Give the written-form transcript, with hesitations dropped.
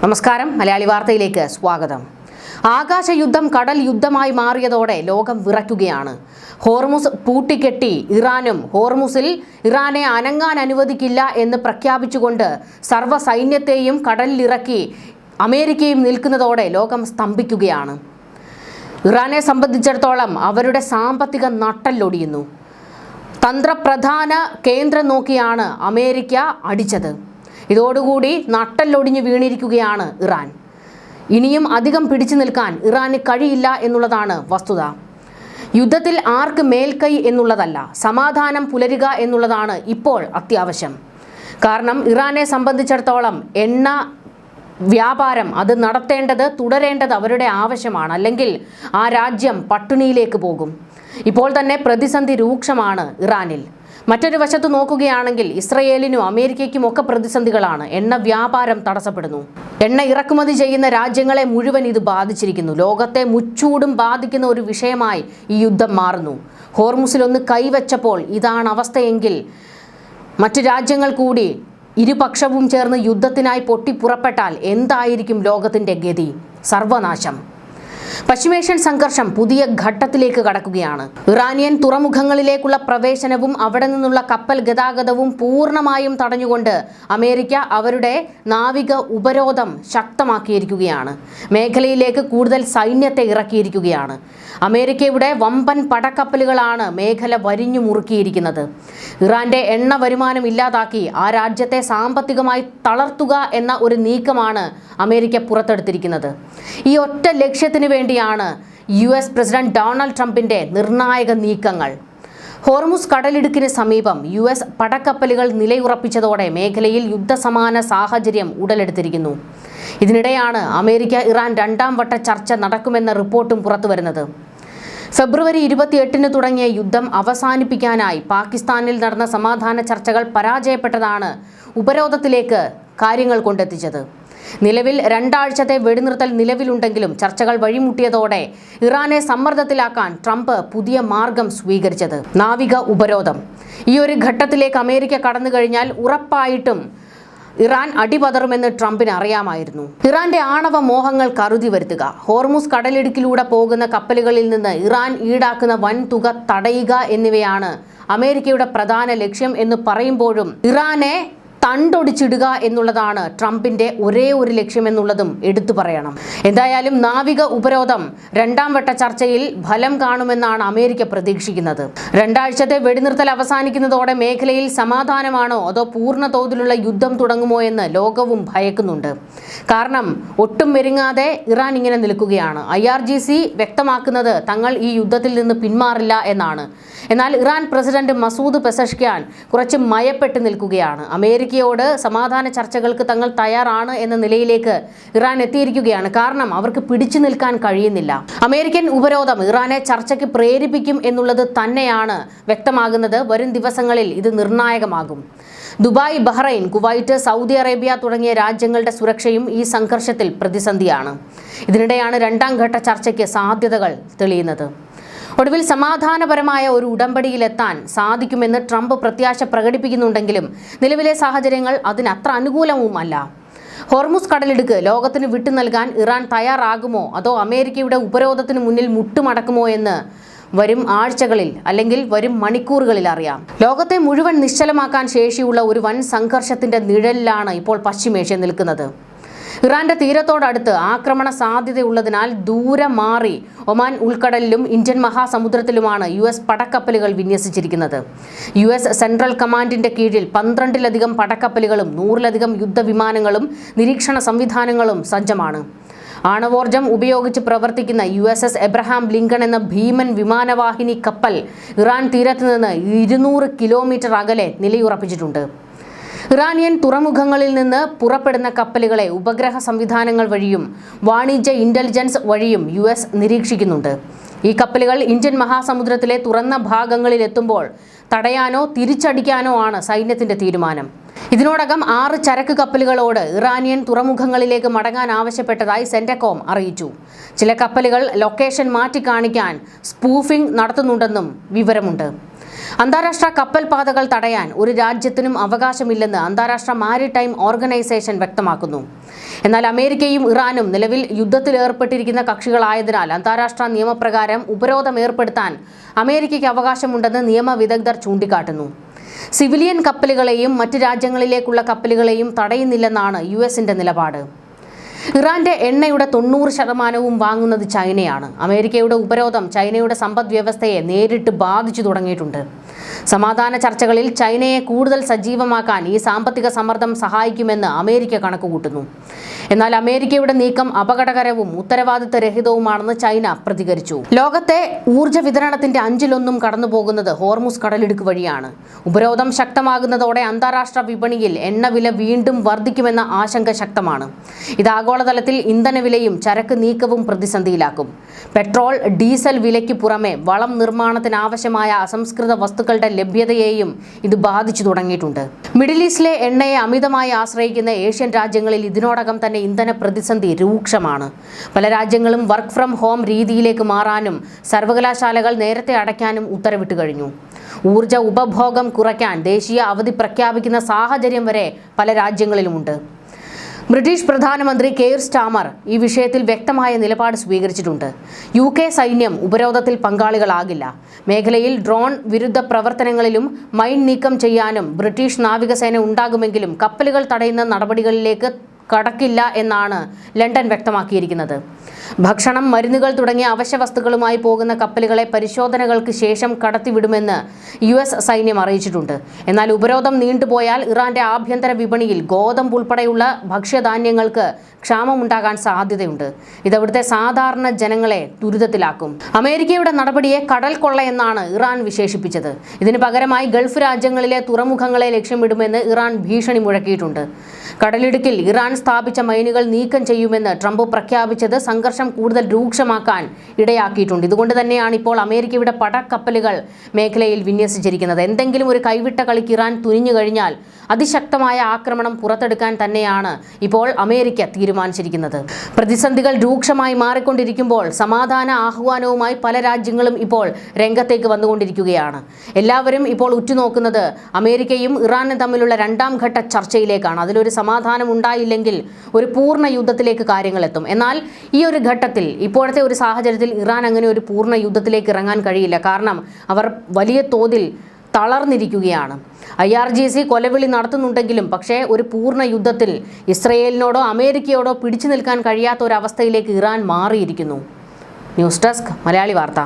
നമസ്കാരം, മലയാളി വാർത്തയിലേക്ക് സ്വാഗതം. ആകാശയുദ്ധം കടൽ യുദ്ധമായി മാറിയതോടെ ലോകം വിറയ്ക്കുകയാണ്. ഹോർമുസ് പൂട്ടിക്കെട്ടി ഇറാനും ഹോർമുസിൽ ഇറാനെ അനങ്ങാൻ അനുവദിക്കില്ല എന്ന് പ്രഖ്യാപിച്ചുകൊണ്ട് സർവ്വ സൈന്യത്തെയും കടലിലിറക്കി അമേരിക്കയും നിൽക്കുന്നതോടെ ലോകം സ്തംഭിക്കുകയാണ്. ഇറാനെ സംബന്ധിച്ചിടത്തോളം അവരുടെ സാമ്പത്തിക നട്ടെല്ലൊടിയുന്നു. തന്ത്രപ്രധാന കേന്ദ്രം നോക്കിയാണ് അമേരിക്ക അടിച്ചത്. ഇതോടുകൂടി നട്ടെല്ലൊടിഞ്ഞു വീണിരിക്കുകയാണ് ഇറാൻ. ഇനിയും അധികം പിടിച്ചു നിൽക്കാൻ ഇറാന് കഴിയില്ല എന്നുള്ളതാണ് വസ്തുത. യുദ്ധത്തിൽ ആർക്ക് മേൽക്കൈ എന്നുള്ളതല്ല, സമാധാനം പുലരുക എന്നുള്ളതാണ് ഇപ്പോൾ അത്യാവശ്യം. കാരണം ഇറാനെ സംബന്ധിച്ചിടത്തോളം എണ്ണ വ്യാപാരം അത് തുടരേണ്ടത് അവരുടെ ആവശ്യമാണ്. അല്ലെങ്കിൽ ആ രാജ്യം പട്ടിണിയിലേക്ക് പോകും. ഇപ്പോൾ തന്നെ പ്രതിസന്ധി രൂക്ഷമാണ് ഇറാനിൽ. മറ്റൊരു വശത്ത് നോക്കുകയാണെങ്കിൽ ഇസ്രയേലിനും അമേരിക്കയ്ക്കും ഒക്കെ പ്രതിസന്ധികളാണ്. എണ്ണ വ്യാപാരം തടസ്സപ്പെടുന്നു. എണ്ണ ഇറക്കുമതി ചെയ്യുന്ന രാജ്യങ്ങളെ മുഴുവൻ ഇത് ബാധിച്ചിരിക്കുന്നു. ലോകത്തെ മുച്ചൂടും ബാധിക്കുന്ന ഒരു വിഷയമായി ഈ യുദ്ധം മാറുന്നു. ഹോർമുസിലൊന്ന് കൈവച്ചപ്പോൾ ഇതാണ് അവസ്ഥയെങ്കിൽ മറ്റു രാജ്യങ്ങൾ കൂടി ഇരുപക്ഷവും ചേർന്ന് യുദ്ധത്തിനായി പൊട്ടിപ്പുറപ്പെട്ടാൽ എന്തായിരിക്കും ലോകത്തിൻ്റെ ഗതി? സർവനാശം. പശ്ചിമേഷ്യൻ സംഘർഷം പുതിയ ഘട്ടത്തിലേക്ക് കടക്കുകയാണ്. ഇറാനിയൻ തുറമുഖങ്ങളിലേക്കുള്ള പ്രവേശനവും അവിടെ നിന്നുള്ള കപ്പൽ ഗതാഗതവും പൂർണ്ണമായും തടഞ്ഞുകൊണ്ട് അമേരിക്ക അവരുടെ നാവിക ഉപരോധം ശക്തമാക്കിയിരിക്കുകയാണ്. മേഖലയിലേക്ക് കൂടുതൽ സൈന്യത്തെ ഇറക്കിയിരിക്കുകയാണ്. അമേരിക്കയുടെ വമ്പൻ പടക്കപ്പലുകളാണ് മേഖല വരിഞ്ഞു മുറുക്കിയിരിക്കുന്നത്. ഇറാന്റെ എണ്ണ വരുമാനം ഇല്ലാതാക്കി ആ രാജ്യത്തെ സാമ്പത്തികമായി തളർത്തുക എന്ന ഒരു നീക്കമാണ് അമേരിക്ക പുറത്തെടുത്തിരിക്കുന്നത്. ഈ ഒറ്റ ലക്ഷ്യത്തിന് വേണ്ടിയാണ് US പ്രസിഡന്റ് ഡൊണാൾഡ് ട്രംപിന്റെ നിർണായക നീക്കങ്ങൾ. ഹോർമുസ് കടലിടുക്കിന് സമീപം US പടക്കപ്പലുകൾ നിലയുറപ്പിച്ചതോടെ മേഖലയിൽ യുദ്ധസമാന സാഹചര്യം ഉടലെടുത്തിരിക്കുന്നു. ഇതിനിടെയാണ് അമേരിക്ക ഇറാൻ രണ്ടാം വട്ട ചർച്ച നടക്കുമെന്ന റിപ്പോർട്ടും പുറത്തുവരുന്നത്. ഫെബ്രുവരി 28 തുടങ്ങിയ യുദ്ധം അവസാനിപ്പിക്കാനായി പാകിസ്ഥാനിൽ നടന്ന സമാധാന ചർച്ചകൾ പരാജയപ്പെട്ടതാണ് ഉപരോധത്തിലേക്ക് കാര്യങ്ങൾ കൊണ്ടെത്തിച്ചത്. നിലവിൽ 2 ആഴ്ചത്തെ വെടിനിർത്തൽ നിലവിലുണ്ടെങ്കിലും ചർച്ചകൾ വഴിമുട്ടിയതോടെ ഇറാനെ സമ്മർദ്ദത്തിലാക്കാൻ ട്രംപ് പുതിയ മാർഗം സ്വീകരിച്ചത് നാവിക ഉപരോധം. ഈ ഒരു ഘട്ടത്തിലേക്ക് അമേരിക്ക കടന്നു കഴിഞ്ഞാൽ ഉറപ്പായിട്ടും ഇറാൻ അടിപതറുമെന്ന് ട്രംപിന് അറിയാമായിരുന്നു. ഇറാന്റെ ആണവ മോഹങ്ങൾ കരുതി വരുത്തുക, ഹോർമുസ് കടലിടുക്കിലൂടെ പോകുന്ന കപ്പലുകളിൽ നിന്ന് ഇറാൻ ഈടാക്കുന്ന വൻ തുക തടയുക എന്നിവയാണ് അമേരിക്കയുടെ പ്രധാന ലക്ഷ്യം എന്ന് പറയുമ്പോഴും ഇറാനെ തണ്ടൊടിച്ചിടുക എന്നുള്ളതാണ് ട്രംപിന്റെ ഒരേ ഒരു ലക്ഷ്യമെന്നുള്ളതും എടുത്തു പറയണം. എന്തായാലും നാവിക ഉപരോധം 2ാം വട്ട ചർച്ചയിൽ ഫലം കാണുമെന്നാണ് അമേരിക്ക പ്രതീക്ഷിക്കുന്നത്. 2 ആഴ്ചത്തെ വെടിനിർത്തൽ അവസാനിക്കുന്നതോടെ മേഖലയിൽ സമാധാനമാണോ അതോ പൂർണ്ണ തോതിലുള്ള യുദ്ധം തുടങ്ങുമോ എന്ന് ലോകവും ഭയക്കുന്നുണ്ട്. കാരണം ഒട്ടും മെരുങ്ങാതെ ഇറാൻ ഇങ്ങനെ നിൽക്കുകയാണ്. IRGC വ്യക്തമാക്കുന്നത് തങ്ങൾ ഈ യുദ്ധത്തിൽ നിന്ന് പിന്മാറില്ല എന്നാണ്. എന്നാൽ ഇറാൻ പ്രസിഡന്റ് മസൂദ് പെസഷ്ക്യാൻ കുറച്ച് മയപ്പെട്ട് നിൽക്കുകയാണ്. അമേരിക്കയോട് സമാധാന ചർച്ചകൾക്ക് തങ്ങൾ തയ്യാറാണ് എന്ന നിലയിലേക്ക് ഇറാൻ എത്തിയിരിക്കുകയാണ്. കാരണം അവർക്ക് പിടിച്ചു നിൽക്കാൻ കഴിയുന്നില്ല. അമേരിക്കൻ ഉപരോധം ഇറാനെ ചർച്ചയ്ക്ക് പ്രേരിപ്പിക്കും എന്നുള്ളത് തന്നെയാണ് വ്യക്തമാകുന്നത്. വരും ദിവസങ്ങളിൽ ഇത് നിർണായകമാകും. Dubai, Bahrain, Kuwait, Saudi Arabia തുടങ്ങിയ രാജ്യങ്ങളുടെ സുരക്ഷയും ഈ സംഘർഷത്തിൽ പ്രതിസന്ധിയാണ്. ഇതിനിടെയാണ് 2ാം ഘട്ട ചർച്ചയ്ക്ക് സാധ്യതകൾ തെളിയുന്നത്. ഒടുവിൽ സമാധാനപരമായ ഒരു ഉടമ്പടിയിലെത്താൻ സാധിക്കുമെന്ന് ട്രംപ് പ്രത്യാശ പ്രകടിപ്പിക്കുന്നുണ്ടെങ്കിലും നിലവിലെ സാഹചര്യങ്ങൾ അതിനത്ര അനുകൂലവുമല്ല. ഹോർമുസ് കടലിടുക്ക് ലോകത്തിന് വിട്ടു നൽകാൻ ഇറാൻ തയ്യാറാകുമോ അതോ അമേരിക്കയുടെ ഉപരോധത്തിന് മുന്നിൽ മുട്ടുമടക്കുമോ എന്ന് വരും ആഴ്ചകളിൽ അല്ലെങ്കിൽ വരും മണിക്കൂറുകളിൽ അറിയാം. ലോകത്തെ മുഴുവൻ നിശ്ചലമാക്കാൻ ശേഷിയുള്ള ഒരു വൻ സംഘർഷത്തിന്റെ നിഴലിലാണ് ഇപ്പോൾ പശ്ചിമേഷ്യ നിൽക്കുന്നത്. ഇറാന്റെ തീരത്തോടടുത്ത് ആക്രമണ സാധ്യതയുള്ളതിനാൽ ദൂരെ മാറി ഒമാൻ ഉൾക്കടലിലും ഇന്ത്യൻ മഹാസമുദ്രത്തിലുമാണ് US പടക്കപ്പലുകൾ വിന്യസിച്ചിരിക്കുന്നത്. US സെൻട്രൽ കമാൻഡിന്റെ കീഴിൽ 12ലധികം പടക്കപ്പലുകളും 100ലധികം യുദ്ധവിമാനങ്ങളും നിരീക്ഷണ സംവിധാനങ്ങളും സജ്ജമാണ്. ആണവോർജം ഉപയോഗിച്ച് പ്രവർത്തിക്കുന്ന USS എബ്രഹാം ലിങ്കൺ എന്ന ഭീമൻ വിമാനവാഹിനി കപ്പൽ ഇറാൻ തീരത്ത് നിന്ന് 200 കിലോമീറ്റർ അകലെ നിലയുറപ്പിച്ചിട്ടുണ്ട്. ഇറാനിയൻ തുറമുഖങ്ങളിൽ നിന്ന് പുറപ്പെടുന്ന കപ്പലുകളെ ഉപഗ്രഹ സംവിധാനങ്ങൾ വഴിയും വാണിജ്യ ഇന്റലിജൻസ് വഴിയും US നിരീക്ഷിക്കുന്നുണ്ട്. ഈ കപ്പലുകൾ ഇന്ത്യൻ മഹാസമുദ്രത്തിലെ തുറന്ന ഭാഗങ്ങളിൽ എത്തുമ്പോൾ തടയാനോ തിരിച്ചടിക്കാനോ ആണ് സൈന്യത്തിന്റെ തീരുമാനം. ഇതിനോടകം 6 ചരക്ക് കപ്പലുകളോട് ഇറാനിയൻ തുറമുഖങ്ങളിലേക്ക് മടങ്ങാൻ ആവശ്യപ്പെട്ടതായി സെന്റകോം അറിയിച്ചു. ചില കപ്പലുകൾ ലൊക്കേഷൻ മാറ്റി കാണിക്കാൻ സ്പൂഫിംഗ് നടത്തുന്നുണ്ടെന്നും വിവരമുണ്ട്. അന്താരാഷ്ട്ര കപ്പൽ പാതകൾ തടയാൻ ഒരു രാജ്യത്തിനും അവകാശമില്ലെന്ന് അന്താരാഷ്ട്ര മാരിടൈം ഓർഗനൈസേഷൻ വ്യക്തമാക്കുന്നു. എന്നാൽ അമേരിക്കയും ഇറാനും നിലവിൽ യുദ്ധത്തിലേർപ്പെട്ടിരിക്കുന്ന കക്ഷികളായതിനാൽ അന്താരാഷ്ട്ര നിയമപ്രകാരം ഉപരോധം ഏർപ്പെടുത്താൻ അമേരിക്കയ്ക്ക് അവകാശമുണ്ടെന്ന് നിയമവിദഗ്ധർ ചൂണ്ടിക്കാട്ടുന്നു. സിവിലിയൻ കപ്പലുകളെയും മറ്റ് രാജ്യങ്ങളിലേക്കുള്ള കപ്പലുകളെയും തടയുന്നില്ലെന്നാണ് യുഎസിന്റെ നിലപാട്. ഇറാന്റെ എണ്ണയുടെ 90% വാങ്ങുന്നത് ചൈനയാണ്. അമേരിക്കയുടെ ഉപരോധം ചൈനയുടെ സമ്പദ് വ്യവസ്ഥയെ നേരിട്ട് ബാധിച്ചു തുടങ്ങിയിട്ടുണ്ട്. സമാധാന ചർച്ചകളിൽ ചൈനയെ കൂടുതൽ സജീവമാക്കാൻ ഈ സാമ്പത്തിക സമ്മർദ്ദം സഹായിക്കുമെന്ന് അമേരിക്ക കണക്കുകൂട്ടുന്നു. എന്നാൽ അമേരിക്കയുടെ നീക്കം അപകടകരവും ഉത്തരവാദിത്തരഹിതവുമാണെന്ന് ചൈന പ്രതികരിച്ചു. ലോകത്തെ ഊർജ്ജ വിതരണത്തിന്റെ 1/5 കടന്നുപോകുന്നത് ഹോർമുസ് കടലിടുക്ക് വഴിയാണ്. ഉപരോധം ശക്തമാകുന്നതോടെ അന്താരാഷ്ട്ര വിപണിയിൽ എണ്ണവില വീണ്ടും വർദ്ധിക്കുമെന്ന ആശങ്ക ശക്തമാണ്. ഇത് ആഗോളതലത്തിൽ ഇന്ധനവിലയും ചരക്ക് നീക്കവും പ്രതിസന്ധിയിലാക്കും. പെട്രോൾ, ഡീസൽ വിലയ്ക്ക് പുറമെ വളം നിർമ്മാണത്തിനാവശ്യമായ അസംസ്കൃത വസ്തുക്കളുടെ ലഭ്യതയെയും ഇത് ബാധിച്ചു തുടങ്ങിയിട്ടുണ്ട്. മിഡിൽ ഈസ്റ്റിലെ എണ്ണയെ അമിതമായി ആശ്രയിക്കുന്ന ഏഷ്യൻ രാജ്യങ്ങളിൽ ഇതിനോടകം തന്നെ ഇന്ധന പ്രതിസന്ധി രൂക്ഷമാണ്. പല രാജ്യങ്ങളും വർക്ക് ഫ്രം ഹോം രീതിയിലേക്ക് മാറാനും സർവകലാശാലകൾ നേരത്തെ അടയ്ക്കാനും ഉത്തരവിട്ട് കഴിഞ്ഞു. ഊർജ്ജ ഉപഭോഗം കുറയ്ക്കാൻ ദേശീയ അവധി പ്രഖ്യാപിക്കുന്ന സാഹചര്യം വരെ പല രാജ്യങ്ങളിലുമുണ്ട്. ബ്രിട്ടീഷ് പ്രധാനമന്ത്രി കെയർ സ്റ്റാമർ ഈ വിഷയത്തിൽ വ്യക്തമായ നിലപാട് സ്വീകരിച്ചിട്ടുണ്ട്. UK സൈന്യം ഉപരോധത്തിൽ പങ്കാളികളാകില്ല. മേഖലയിൽ ഡ്രോൺ വിരുദ്ധ പ്രവർത്തനങ്ങളിലും മൈൻ നീക്കം ചെയ്യാനും ബ്രിട്ടീഷ് നാവികസേന ഉണ്ടാകുമെങ്കിലും കപ്പലുകൾ തടയുന്ന നടപടികളിലേക്ക് കടക്കില്ല എന്നാണ് ലണ്ടൻ വ്യക്തമാക്കിയിരിക്കുന്നത്. ഭക്ഷണം, മരുന്നുകൾ തുടങ്ങിയ അവശ്യ വസ്തുക്കളുമായി പോകുന്ന കപ്പലുകളെ പരിശോധനകൾക്ക് ശേഷം കടത്തിവിടുമെന്ന് US സൈന്യം അറിയിച്ചിട്ടുണ്ട്. എന്നാൽ ഉപരോധം നീണ്ടുപോയാൽ ഇറാന്റെ ആഭ്യന്തര വിപണിയിൽ ഗോതമ്പ് ഉൾപ്പെടെയുള്ള ഭക്ഷ്യധാന്യങ്ങൾക്ക് ക്ഷാമമുണ്ടാകാൻ സാധ്യതയുണ്ട്. ഇതവിടുത്തെ സാധാരണ ജനങ്ങളെ ദുരിതത്തിലാക്കും. അമേരിക്കയുടെ നടപടിയെ കടൽ കൊള്ളയെന്നാണ് ഇറാൻ വിശേഷിപ്പിച്ചത്. ഇതിന് പകരമായി ഗൾഫ് രാജ്യങ്ങളിലെ തുറമുഖങ്ങളെ ലക്ഷ്യമിടുമെന്ന് ഇറാൻ ഭീഷണി മുഴക്കിയിട്ടുണ്ട്. കടലിടുക്കിൽ ഇറാൻ സ്ഥാപിച്ച മൈനുകൾ നീക്കം ചെയ്യുമെന്ന് ട്രംപ് പ്രഖ്യാപിച്ചത് സംഘർഷം കൂടുതൽ രൂക്ഷമാക്കാൻ ഇടയാക്കിയിട്ടുണ്ട്. ഇതുകൊണ്ട് തന്നെയാണ് ഇപ്പോൾ അമേരിക്കയുടെ പടക്കപ്പലുകൾ മേഖലയിൽ വിന്യസിച്ചിരിക്കുന്നത്. എന്തെങ്കിലും ഒരു കൈവിട്ട കളിക്ക് ഇറാൻ തുനിഞ്ഞു കഴിഞ്ഞാൽ അതിശക്തമായ ആക്രമണം പുറത്തെടുക്കാൻ തന്നെയാണ് ഇപ്പോൾ അമേരിക്ക തീരുമാനിച്ചിരിക്കുന്നത്. പ്രതിസന്ധികൾ രൂക്ഷമായി മാറിക്കൊണ്ടിരിക്കുമ്പോൾ സമാധാന ആഹ്വാനവുമായി പല രാജ്യങ്ങളും ഇപ്പോൾ രംഗത്തേക്ക് വന്നുകൊണ്ടിരിക്കുകയാണ്. എല്ലാവരും ഇപ്പോൾ ഉറ്റുനോക്കുന്നത് അമേരിക്കയും ഇറാനും തമ്മിലുള്ള 2ാം ഘട്ട ചർച്ചയിലേക്കാണ്. അതിലൊരു സമാധാനം ഉണ്ടായില്ലെങ്കിൽ ഒരു പൂർണ്ണ യുദ്ധത്തിലേക്ക് കാര്യങ്ങൾ എത്തും. എന്നാൽ ഈ ഒരു ഘട്ടത്തിൽ ഇപ്പോഴത്തെ ഒരു സാഹചര്യത്തിൽ ഇറാൻ അങ്ങനെ ഒരു പൂർണ്ണ യുദ്ധത്തിലേക്ക് ഇറങ്ങാൻ കഴിയില്ല. കാരണം അവർ വലിയ തോതിൽ തളർന്നിരിക്കുകയാണ്. IRGC കൊലവിളി നടത്തുന്നുണ്ടെങ്കിലും പക്ഷേ ഒരു പൂർണ്ണ യുദ്ധത്തിൽ ഇസ്രയേലിനോടോ അമേരിക്കയോടോ പിടിച്ചു നിൽക്കാൻ കഴിയാത്ത ഒരവസ്ഥയിലേക്ക് ഇറാൻ മാറിയിരിക്കുന്നു. ന്യൂസ് ഡെസ്ക് മലയാളി വാർത്ത.